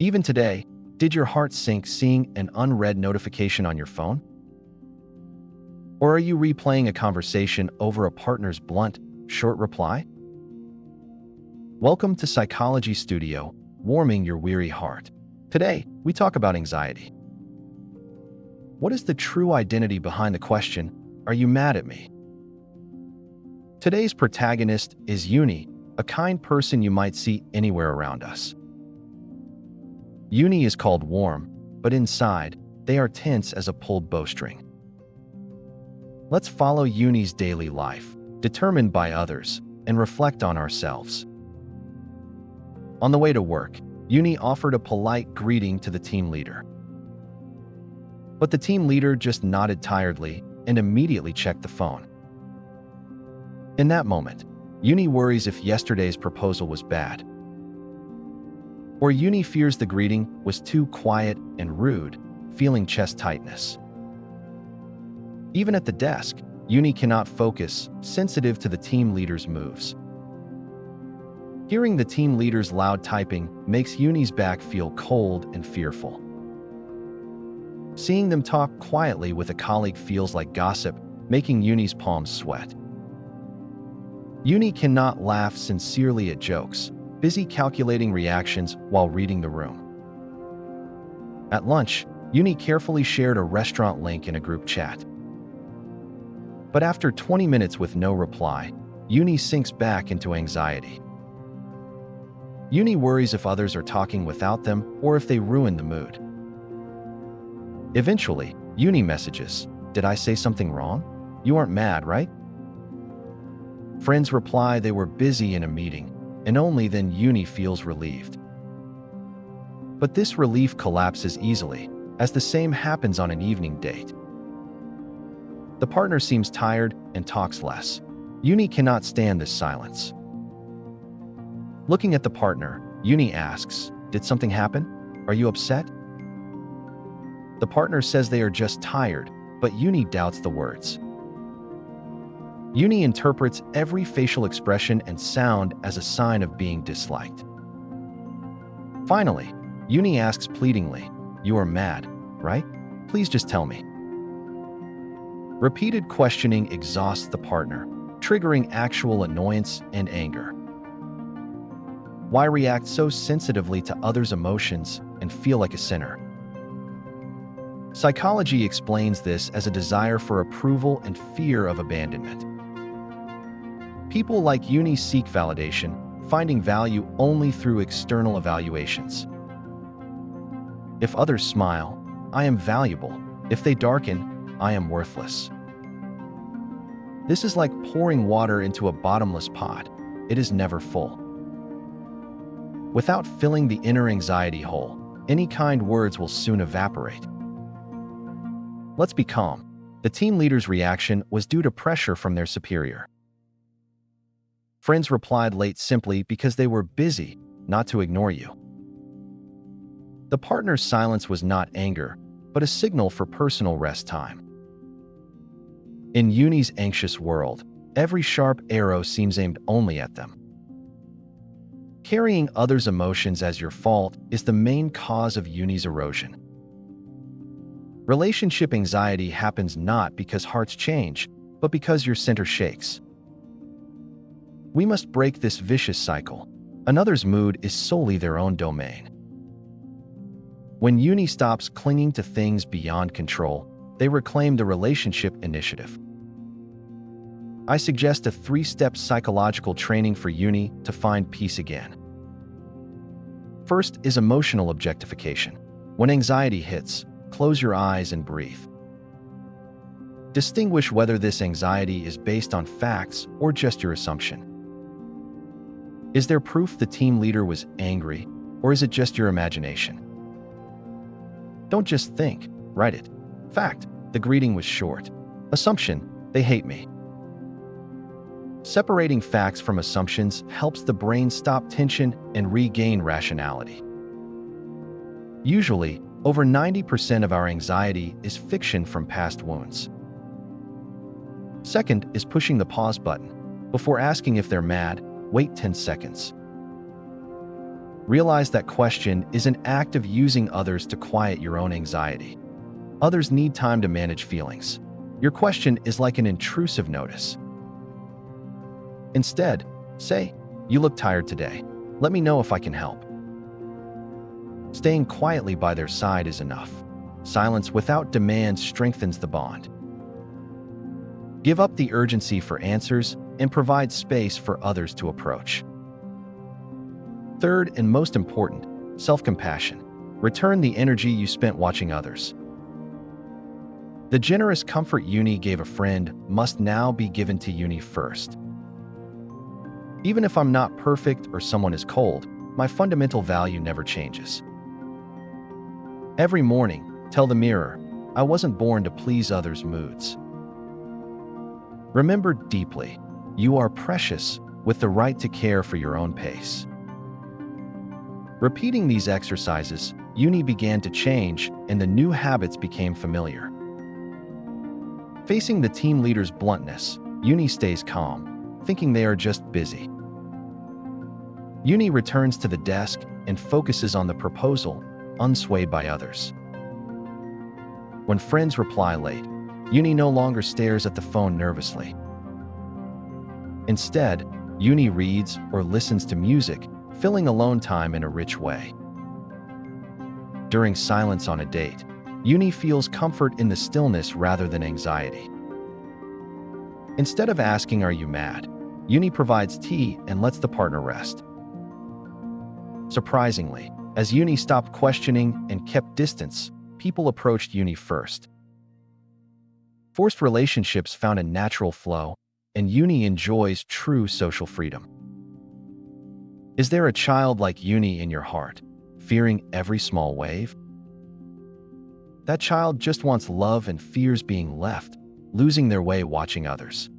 Even today, did your heart sink seeing an unread notification on your phone? Or are you replaying a conversation over a partner's blunt, short reply? Welcome to Psychology Studio, warming your weary heart. Today, we talk about anxiety. What is the true identity behind the question, "Are you mad at me?" Today's protagonist is Uni, a kind person you might see anywhere around us. Uni is called warm, but inside, they are tense as a pulled bowstring. Let's follow Uni's daily life, determined by others, and reflect on ourselves. On the way to work, Uni offered a polite greeting to the team leader. But the team leader just nodded tiredly and immediately checked the phone. In that moment, Uni worries if yesterday's proposal was bad. Or Uni fears the greeting was too quiet and rude, feeling chest tightness. Even at the desk, Uni cannot focus, sensitive to the team leader's moves. Hearing the team leader's loud typing makes Uni's back feel cold and fearful. Seeing them talk quietly with a colleague feels like gossip, making Uni's palms sweat. Uni cannot laugh sincerely at jokes, busy calculating reactions while reading the room. At lunch, Uni carefully shared a restaurant link in a group chat. But after 20 minutes with no reply, Uni sinks back into anxiety. Uni worries if others are talking without them or if they ruin the mood. Eventually, Uni messages, "Did I say something wrong? You aren't mad, right?" Friends reply they were busy in a meeting, and only then Uni feels relieved. But this relief collapses easily, as the same happens on an evening date. The partner seems tired and talks less. Uni cannot stand this silence. Looking at the partner, Uni asks, "Did something happen? Are you upset?" The partner says they are just tired, but Uni doubts the words. Uni interprets every facial expression and sound as a sign of being disliked. Finally, Uni asks pleadingly, "You are mad, right? Please just tell me." Repeated questioning exhausts the partner, triggering actual annoyance and anger. Why react so sensitively to others' emotions and feel like a sinner? Psychology explains this as a desire for approval and fear of abandonment. People like Uni seek validation, finding value only through external evaluations. If others smile, I am valuable. If they darken, I am worthless. This is like pouring water into a bottomless pot. It is never full. Without filling the inner anxiety hole, any kind words will soon evaporate. Let's be calm. The team leader's reaction was due to pressure from their superior. Friends replied late simply because they were busy, not to ignore you. The partner's silence was not anger, but a signal for personal rest time. In Uni's anxious world, every sharp arrow seems aimed only at them. Carrying others' emotions as your fault is the main cause of Uni's erosion. Relationship anxiety happens not because hearts change, but because your center shakes. We must break this vicious cycle. Another's mood is solely their own domain. When Uni stops clinging to things beyond control, they reclaim the relationship initiative. I suggest a 3-step psychological training for Uni to find peace again. First is emotional objectification. When anxiety hits, close your eyes and breathe. Distinguish whether this anxiety is based on facts or just your assumption. Is there proof the team leader was angry, or is it just your imagination? Don't just think, write it. Fact, the greeting was short. Assumption, they hate me. Separating facts from assumptions helps the brain stop tension and regain rationality. Usually, over 90% of our anxiety is fiction from past wounds. Second is pushing the pause button. Before asking if they're mad, wait 10 seconds. Realize that question is an act of using others to quiet your own anxiety. Others need time to manage feelings. Your question is like an intrusive notice. Instead, say, "You look tired today. Let me know if I can help." Staying quietly by their side is enough. Silence without demand strengthens the bond. Give up the urgency for answers and provide space for others to approach. Third, and most important, self-compassion. Return the energy you spent watching others. The generous comfort Uni gave a friend must now be given to Uni first. Even if I'm not perfect or someone is cold, my fundamental value never changes. Every morning, tell the mirror, I wasn't born to please others' moods. Remember deeply, you are precious with the right to care for your own pace. Repeating these exercises, Uni began to change and the new habits became familiar. Facing the team leader's bluntness, Uni stays calm, thinking they are just busy. Uni returns to the desk and focuses on the proposal, unswayed by others. When friends reply late, Uni no longer stares at the phone nervously. Instead, Uni reads or listens to music, filling alone time in a rich way. During silence on a date, Uni feels comfort in the stillness rather than anxiety. Instead of asking, "Are you mad?" Uni provides tea and lets the partner rest. Surprisingly, as Uni stopped questioning and kept distance, people approached Uni first. Forced relationships found a natural flow, and Uni enjoys true social freedom. Is there a child like Uni in your heart, fearing every small wave? That child just wants love and fears being left, losing their way watching others.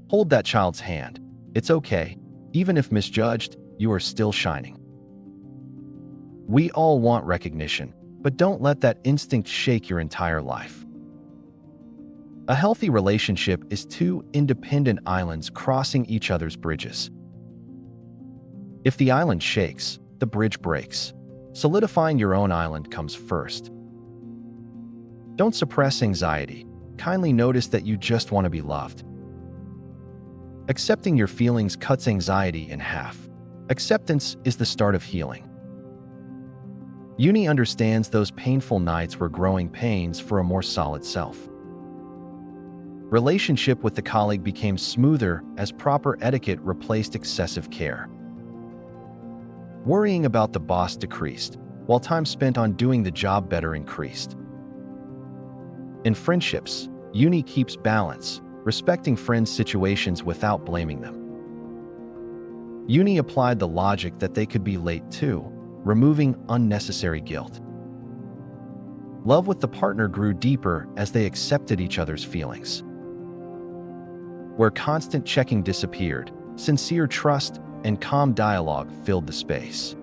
Hold that child's hand. It's okay. Even if misjudged, you are still shining. We all want recognition, but don't let that instinct shake your entire life. A healthy relationship is two independent islands crossing each other's bridges. If the island shakes, the bridge breaks. Solidifying your own island comes first. Don't suppress anxiety. Kindly notice that you just want to be loved. Accepting your feelings cuts anxiety in half. Acceptance is the start of healing. Uni understands those painful nights were growing pains for a more solid self. Relationship with the colleague became smoother as proper etiquette replaced excessive care. Worrying about the boss decreased, while time spent on doing the job better increased. In friendships, Uni keeps balance, respecting friends' situations without blaming them. Uni applied the logic that they could be late too, removing unnecessary guilt. Love with the partner grew deeper as they accepted each other's feelings. Where constant checking disappeared, sincere trust and calm dialogue filled the space.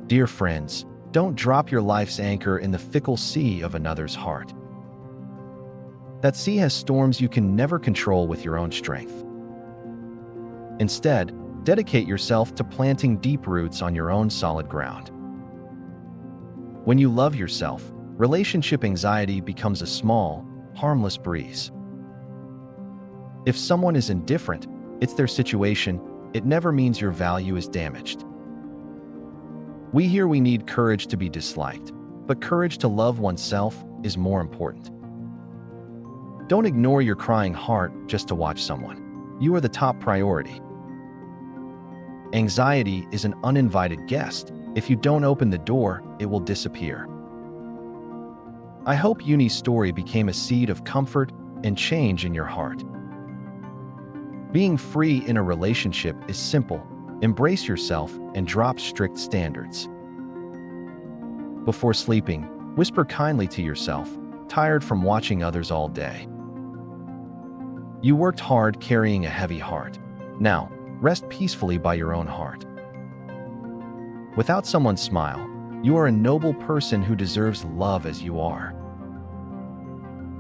Dear friends, don't drop your life's anchor in the fickle sea of another's heart. That sea has storms you can never control with your own strength. Instead, dedicate yourself to planting deep roots on your own solid ground. When you love yourself, relationship anxiety becomes a small, harmless breeze. If someone is indifferent, it's their situation. It never means your value is damaged. We need courage to be disliked, but courage to love oneself is more important. Don't ignore your crying heart just to watch someone. You are the top priority. Anxiety is an uninvited guest. If you don't open the door, it will disappear. I hope Uni's story became a seed of comfort and change in your heart. Being free in a relationship is simple. Embrace yourself and drop strict standards. Before sleeping, whisper kindly to yourself, tired from watching others all day. You worked hard carrying a heavy heart. Now, rest peacefully by your own heart. Without someone's smile, you are a noble person who deserves love as you are.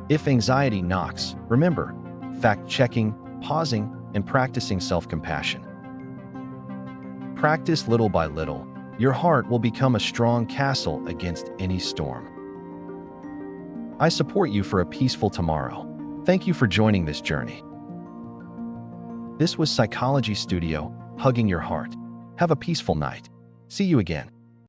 If anxiety knocks, remember, fact-checking, pausing, and practicing self-compassion. practice little by little, your heart will become a strong castle against any storm. I support you for a peaceful tomorrow. Thank you for joining this journey. This was Psychology Studio, hugging your heart. Have a peaceful night. See you again.